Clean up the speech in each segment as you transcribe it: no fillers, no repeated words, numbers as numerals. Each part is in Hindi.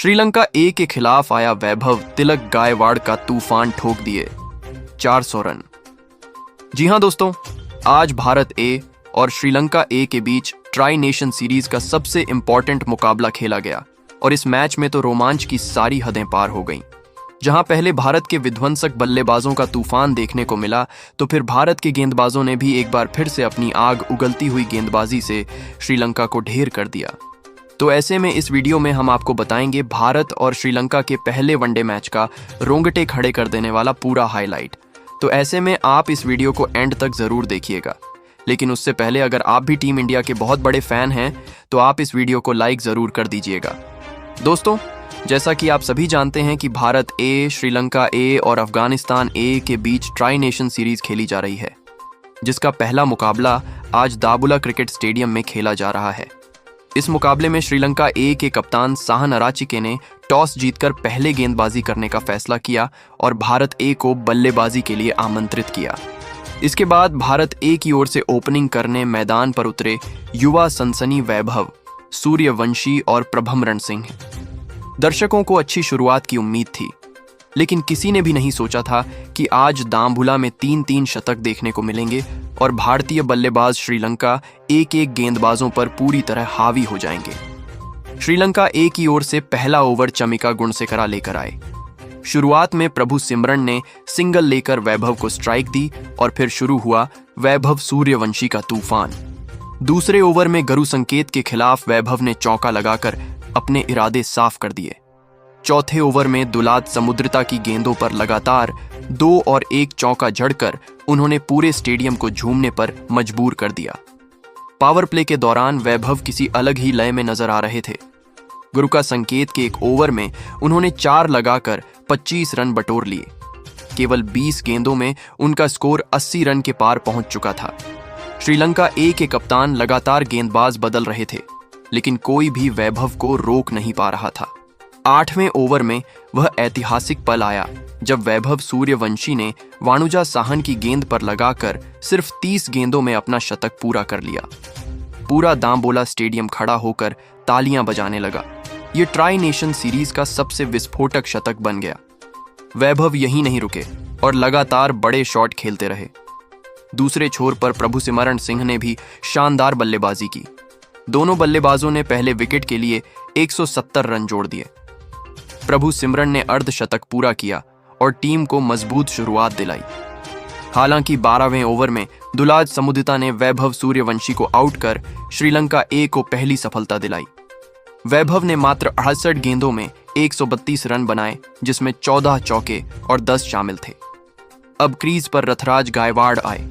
श्रीलंका ए के खिलाफ आया वैभव तिलक गायकवाड़ का तूफान ठोक दिए 400 रन। जी हां दोस्तों, आज भारत ए और श्रीलंका ए के बीच ट्राई नेशन सीरीज का सबसे इंपॉर्टेंट मुकाबला खेला गया और इस मैच में तो रोमांच की सारी हदें पार हो गईं। जहां पहले भारत के विध्वंसक बल्लेबाजों का तूफान देखने को मिला, तो फिर भारत के गेंदबाजों ने भी एक बार फिर से अपनी आग उगलती हुई गेंदबाजी से श्रीलंका को ढेर कर दिया। तो ऐसे में इस वीडियो में हम आपको बताएंगे भारत और श्रीलंका के पहले वनडे मैच का रोंगटे खड़े कर देने वाला पूरा हाईलाइट। तो ऐसे में आप इस वीडियो को एंड तक जरूर देखिएगा। लेकिन उससे पहले अगर आप भी टीम इंडिया के बहुत बड़े फैन हैं तो आप इस वीडियो को लाइक जरूर कर दीजिएगा। दोस्तों, जैसा कि आप सभी जानते हैं कि भारत ए, श्रीलंका ए और अफगानिस्तान ए के बीच ट्राई नेशन सीरीज खेली जा रही है, जिसका पहला मुकाबला आज दाबुला क्रिकेट स्टेडियम में खेला जा रहा है। इस मुकाबले में श्रीलंका ए के कप्तान साहन अराचिके ने टॉस जीतकर पहले गेंदबाजी करने का फैसला किया और भारत ए को बल्लेबाजी के लिए आमंत्रित किया। इसके बाद भारत ए की ओर से ओपनिंग करने मैदान पर उतरे युवा सनसनी वैभव, सूर्यवंशी और प्रभमरण सिंह। दर्शकों को अच्छी शुरुआत की उम्मीद थी, लेकिन किसी ने भी नहीं सोचा था कि आज दांबुला में 3-3 शतक देखने को मिलेंगे और भारतीय बल्लेबाज श्रीलंका एक एक गेंदबाजों पर पूरी तरह हावी हो जाएंगे। श्रीलंका ए की ओर से पहला ओवर चमिका गुणसेकरा लेकर आए। शुरुआत में प्रभु सिमरन ने सिंगल लेकर वैभव को स्ट्राइक दी और फिर शुरू हुआ वैभव सूर्यवंशी का तूफान। दूसरे ओवर में गुरु संकेत के खिलाफ वैभव ने चौका लगाकर अपने इरादे साफ कर दिए। चौथे ओवर में दुलाद समुद्रता की गेंदों पर लगातार 2 और 1 चौका जड़कर उन्होंने पूरे स्टेडियम को झूमने पर मजबूर कर दिया। पावर प्ले के दौरान वैभव किसी अलग ही लय में नजर आ रहे थे। गुरु का संकेत के एक ओवर में उन्होंने 4 लगाकर 25 रन बटोर लिए। केवल 20 गेंदों में उनका स्कोर 80 रन के पार पहुंच चुका था। श्रीलंका ए के कप्तान लगातार गेंदबाज बदल रहे थे, लेकिन कोई भी वैभव को रोक नहीं पा रहा था। 8वें ओवर में वह ऐतिहासिक पल आया जब वैभव सूर्यवंशी ने वाणुजा साहन की गेंद पर लगाकर सिर्फ 30 गेंदों में अपना शतक पूरा कर लिया। पूरा दांबोला स्टेडियम खड़ा होकर तालियां बजाने लगा। ये ट्राई नेशन सीरीज का सबसे विस्फोटक शतक बन गया। वैभव यहीं नहीं रुके और लगातार बड़े शॉट खेलते रहे। दूसरे छोर पर प्रभु सिमरन सिंह ने भी शानदार बल्लेबाजी की। दोनों बल्लेबाजों ने पहले विकेट के लिए 170 रन जोड़ दिए। प्रभु सिमरन ने अर्धशतक पूरा किया और टीम को मजबूत शुरुआत दिलाई। हालांकि 12वें ओवर में दुलाज समुद्रता ने वैभव सूर्यवंशी को आउट कर श्रीलंका ए को पहली सफलता दिलाई। वैभव ने मात्र 68 गेंदों में 132 रन बनाए, जिसमें 14 चौके और 10 शामिल थे। अब क्रीज पर रथराज गायकवाड़ आए।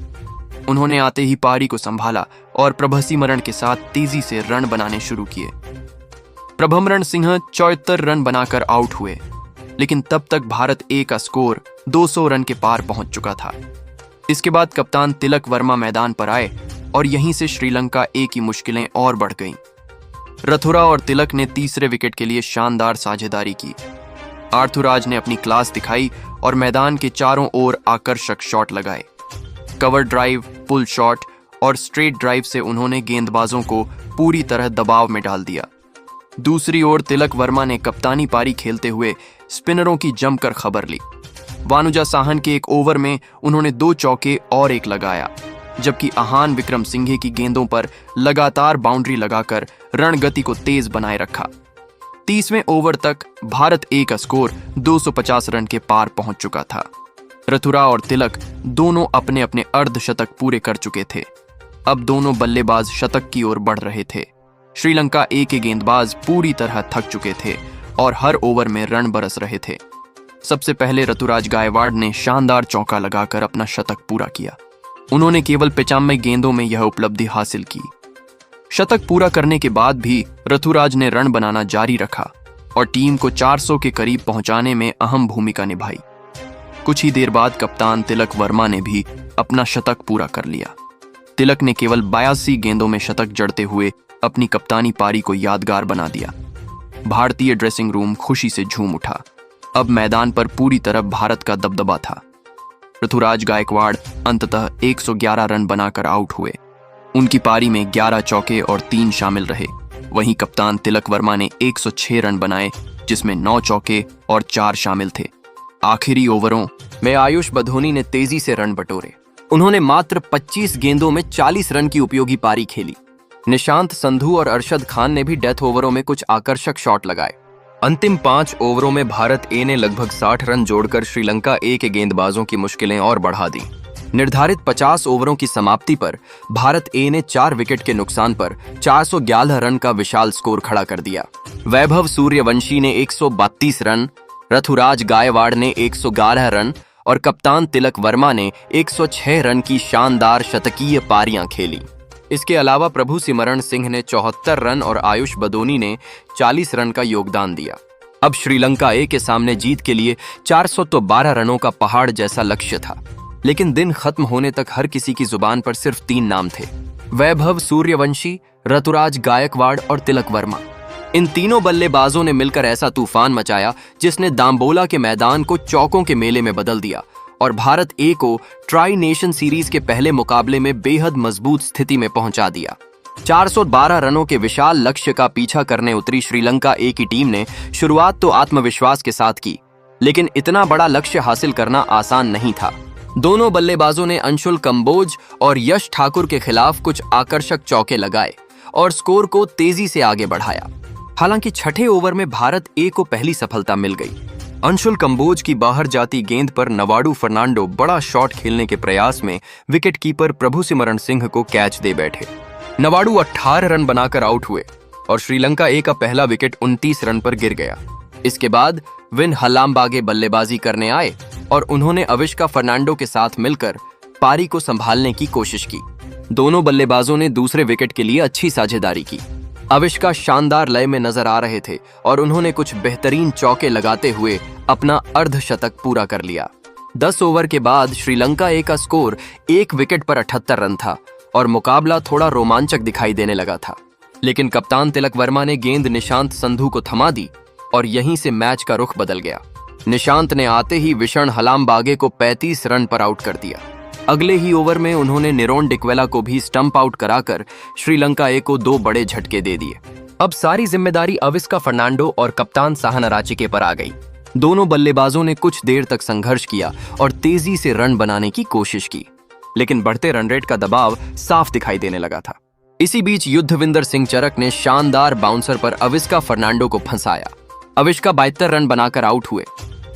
उन्होंने आते ही पारी को संभाला और प्रभसिमरन के साथ तेजी से रन बनाने शुरू किए। प्रभमरण सिंह 74 रन बनाकर आउट हुए, लेकिन तब तक भारत ए का स्कोर 200 रन के पार पहुंच चुका था। इसके बाद कप्तान तिलक वर्मा मैदान पर आए और यहीं से श्रीलंका ए की मुश्किलें और बढ़ गईं। रथुरा और तिलक ने तीसरे विकेट के लिए शानदार साझेदारी की। आर्थुराज ने अपनी क्लास दिखाई और मैदान के चारों ओर आकर्षक शॉट लगाए। कवर ड्राइव, पुल शॉट और स्ट्रेट ड्राइव से उन्होंने गेंदबाजों को पूरी तरह दबाव में डाल दिया। दूसरी ओर तिलक वर्मा ने कप्तानी पारी खेलते हुए स्पिनरों की जमकर खबर ली। वानुजा साहन के एक ओवर में उन्होंने 2 चौके और 1 लगाया, जबकि आहान विक्रम सिंघे की गेंदों पर लगातार बाउंड्री लगाकर रणगति को तेज बनाए रखा। 30वें ओवर तक भारत ए का स्कोर 250 रन के पार पहुंच चुका था। रथुरा और तिलक दोनों अपने अपने अर्धशतक पूरे कर चुके थे। अब दोनों बल्लेबाज शतक की ओर बढ़ रहे थे। श्रीलंका ए के गेंदबाज पूरी तरह थक चुके थे और हर ओवर में रन बरस रहे थे। सबसे पहले ऋतुराज गायकवाड़ ने शानदार चौका लगाकर अपना शतक पूरा किया। उन्होंने केवल 95 गेंदों में यह उपलब्धि हासिल की। शतक पूरा करने के बाद भी ऋतुराज ने रन बनाना जारी रखा और टीम को 400 के करीब पहुंचाने में अहम भूमिका निभाई। कुछ ही देर बाद कप्तान तिलक वर्मा ने भी अपना शतक पूरा कर लिया। तिलक ने केवल 82 गेंदों में शतक जड़ते हुए अपनी कप्तानी पारी को यादगार बना दिया। भारतीय ड्रेसिंग रूम खुशी से झूम उठा। अब मैदान पर पूरी तरह भारत का दबदबा था। ऋतुराज गायकवाड़ अंततः 111 रन बनाकर आउट हुए। उनकी पारी में 11 चौके और 3 शामिल रहे। वहीं कप्तान तिलक वर्मा ने 106 रन बनाए जिसमें 9 चौके और 4 शामिल थे। आखिरी ओवरों में आयुष बधोनी ने तेजी से रन बटोरे। उन्होंने मात्र 25 गेंदों में 40 रन की उपयोगी पारी खेली। निशांत संधू और अरशद खान ने भी डेथ ओवरों में कुछ आकर्षक शॉट लगाए। अंतिम 5 ओवरों में भारत ए ने लगभग 60 रन जोड़कर श्रीलंका ए के गेंदबाजों की मुश्किलें और बढ़ा दी। निर्धारित 50 ओवरों की समाप्ति पर भारत ए ने 4 विकेट के नुकसान पर 411 रन का विशाल स्कोर खड़ा कर दिया। वैभव सूर्यवंशी ने 132 रन, ऋतुराज गायकवाड़ ने 111 रन और कप्तान तिलक वर्मा ने 106 रन की शानदार शतकीय पारियां खेली। इसके अलावा प्रभु सिमरण सिंह ने 74 रन और आयुष बधोनी ने 40 रन का योगदान दिया। अब श्रीलंका ए के सामने जीत के लिए 412 रनों का पहाड़ जैसा लक्ष्य था, लेकिन दिन खत्म होने तक हर किसी की जुबान पर सिर्फ 3 नाम थे: वैभव सूर्यवंशी, ऋतुराज गायकवाड़ और तिलक वर्मा। इन तीनों बल्लेबाजों ने मिलकर ऐसा तूफान मचाया जिसने दाम्बोला के मैदान को चौकों के मेले में बदल दिया और भारत ए को ट्राई नेशन सीरीज के पहले मुकाबले में बेहद मजबूत स्थिति में पहुंचा दिया। 412 रनों के विशाल लक्ष्य का पीछा करने उतरी श्रीलंका ए की टीम ने शुरुआत तो आत्मविश्वास के साथ की, लेकिन इतना बड़ा लक्ष्य हासिल करना आसान नहीं था। दोनों बल्लेबाजों ने अंशुल कंबोज और यश ठाकुर के खिलाफ कुछ आकर्षक चौके लगाए और स्कोर को तेजी से आगे बढ़ाया। हालांकि छठे ओवर में भारत ए को पहली सफलता मिल गई। अंशुल कंबोज की बाहर जाती गेंद पर नवाडू फर्नांडो बड़ा शॉट खेलने के प्रयास में विकेट कीपर प्रभु सिमरण सिंह को कैच दे बैठे। नवाडू 18 रन बनाकर आउट हुए और श्रीलंका ए का पहला विकेट 29 रन पर गिर गया। इसके बाद विन हलाम्बागे बल्लेबाजी करने आए और उन्होंने अविष्का फर्नांडो के साथ मिलकर पारी को संभालने की कोशिश की। दोनों बल्लेबाजों ने दूसरे विकेट के लिए अच्छी साझेदारी की। अविष्का शानदार लय में नजर आ रहे थे और उन्होंने कुछ बेहतरीन चौके लगाते हुए अपना अर्धशतक पूरा कर लिया। 10 ओवर के बाद श्रीलंका ए का स्कोर 1 विकेट पर 78 रन था और मुकाबला थोड़ा रोमांचक दिखाई देने लगा था। लेकिन कप्तान तिलक वर्मा ने गेंद निशांत संधू को थमा दी और यहीं से मैच का रुख बदल गया। निशांत ने आते ही विषण हलाम्बागे को 35 रन पर आउट कर दिया। अगले ही ओवर में उन्होंने निरोन डिक्वेला को भी स्टंप आउट कराकर श्रीलंका ए को 2 बड़े झटके दे दिए। अब सारी जिम्मेदारी अविष्का फर्नांडो और कप्तान साहनराचिके पर आ गई। दोनों बल्लेबाजों ने कुछ देर तक संघर्ष किया और तेजी से रन बनाने की कोशिश की, लेकिन बढ़ते रन रेट का दबाव साफ दिखाई देने लगा था। इसी बीच युद्धविंदर सिंह चरक ने शानदार बाउंसर पर अविष्का फर्नांडो को फंसाया। अविष्का 72 रन बनाकर आउट हुए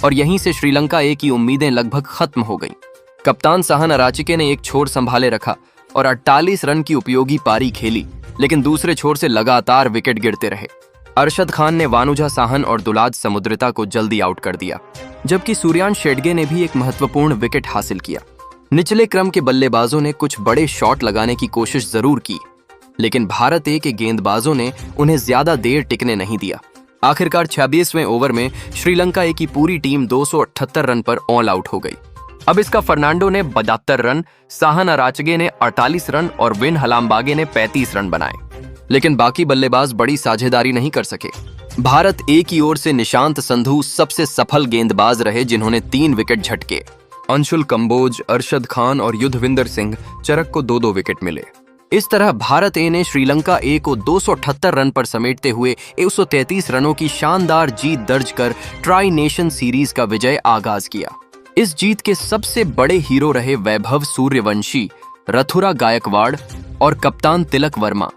और यहीं से श्रीलंका ए की उम्मीदें लगभग खत्म हो गईं। कप्तान साहनराचिके ने एक छोर संभाले रखा और 48 रन की उपयोगी पारी खेली, लेकिन दूसरे छोर से लगातार विकेट गिरते रहे। अरशद खान ने वानुजा साहन और दुलाज समुद्रिता को जल्दी आउट कर दिया, जबकि सूर्यांश शेडगे ने भी एक महत्वपूर्ण विकेट हासिल किया। निचले क्रम के बल्लेबाजों ने कुछ बड़े शॉट लगाने की कोशिश जरूर की, लेकिन भारत ए के गेंदबाजों ने उन्हें ज्यादा देर टिकने नहीं दिया। आखिरकार 26वें ओवर में श्रीलंका ए की पूरी टीम 278 रन पर ऑल आउट हो गई। अब इसका फर्नांडो ने 72 रन, साहनराचिके ने 48 रन और विन हलाम्बागे ने 35 रन बनाए, लेकिन बाकी बल्लेबाज बड़ी साझेदारी नहीं कर सके। भारत ए की ओर से निशांत संधू सबसे सफल गेंदबाज रहे, जिन्होंने 3 विकेट झटके। अंशुल कंबोज, अरशद खान और युद्धविंदर सिंह चरक को 2-2 विकेट मिले। इस तरह भारत ए ने श्रीलंका ए को 278 रन पर समेटते हुए 133 रनों की शानदार जीत दर्ज कर ट्राई नेशन सीरीज का विजय आगाज किया। इस जीत के सबसे बड़े हीरो रहे वैभव सूर्यवंशी, ऋतुराज गायकवाड़ और कप्तान तिलक वर्मा,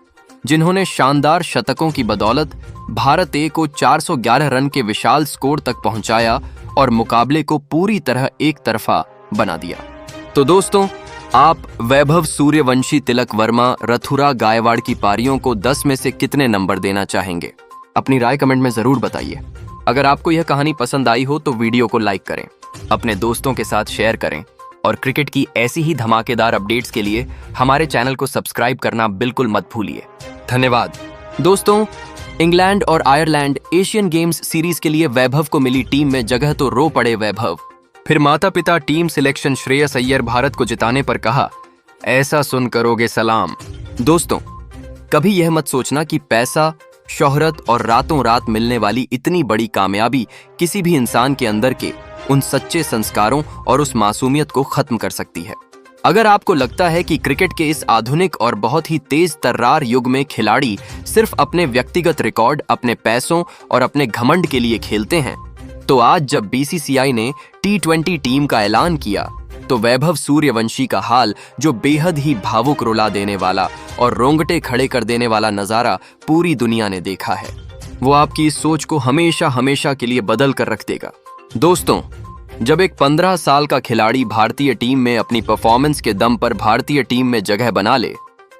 जिन्होंने शानदार शतकों की बदौलत भारत ए को 411 रन के विशाल स्कोर तक पहुंचाया और मुकाबले को पूरी तरह एक तरफा बना दिया। तो दोस्तों, आप वैभव सूर्यवंशी, तिलक वर्मा, ऋतुराज गायकवाड़ की पारियों को 10 में से कितने नंबर देना चाहेंगे? अपनी राय कमेंट में जरूर बताइए। अगर आपको यह कहानी पसंद आई हो तो वीडियो को लाइक करें, अपने दोस्तों के साथ शेयर करें और क्रिकेट की ऐसी ही धमाकेदार अपडेट्स के लिए हमारे चैनल को सब्सक्राइब करना बिल्कुल मत भूलिए। धन्यवाद। दोस्तों, इंग्लैंड और आयरलैंड एशियन गेम्स सीरीज के लिए वैभव को मिली टीम में जगह तो रो पड़े वैभव। फिर माता पिता टीम सिलेक्शन श्रेयस अय्यर भारत को जिताने पर कहा, ऐसा सुन करोगे सलाम। दोस्तों, कभी यह मत सोचना कि पैसा, शोहरत और रातों रात मिलने वाली इतनी बड़ी कामयाबी किसी भी इंसान के अंदर के उन सच्चे संस्कारों और उस मासूमियत को खत्म कर सकती है। अगर आपको लगता है कि क्रिकेट के इस आधुनिक और बहुत ही तेज तर्रार युग में खिलाड़ी सिर्फ अपने व्यक्तिगत रिकॉर्ड, अपने पैसों और अपने घमंड के लिए खेलते हैं, तो आज जब बीसीसीआई ने T20 टीम का ऐलान किया तो वैभव सूर्यवंशी का हाल, जो बेहद ही भावुक रुला देने वाला और रोंगटे खड़े कर देने वाला नजारा पूरी दुनिया ने देखा है, वो आपकी इस सोच को हमेशा हमेशा के लिए बदल कर रख देगा। दोस्तों, जब एक 15 साल का खिलाड़ी भारतीय टीम में अपनी परफॉर्मेंस के दम पर भारतीय टीम में जगह बना ले,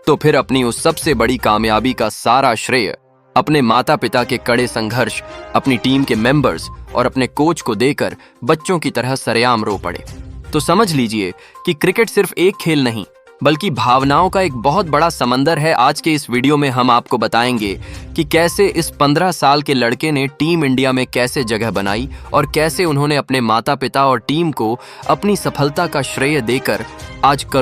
तो फिर अपनी उस सबसे बड़ी कामयाबी का सारा श्रेय अपने माता पिता के कड़े संघर्ष, अपनी टीम के मेंबर्स और अपने कोच को देकर बच्चों की तरह सरेआम रो पड़े। तो समझ लीजिए कि क्रिकेट सिर्फ एक खेल नहीं, बल्कि भावनाओं का एक बहुत बड़ा समंदर है। आज के इस वीडियो में हम आपको बताएंगे कि कैसे इस 15 साल के लड़के ने टीम इंडिया में कैसे जगह बनाई और कैसे उन्होंने अपने माता पिता और टीम को अपनी सफलता का श्रेय देकर आज करोड़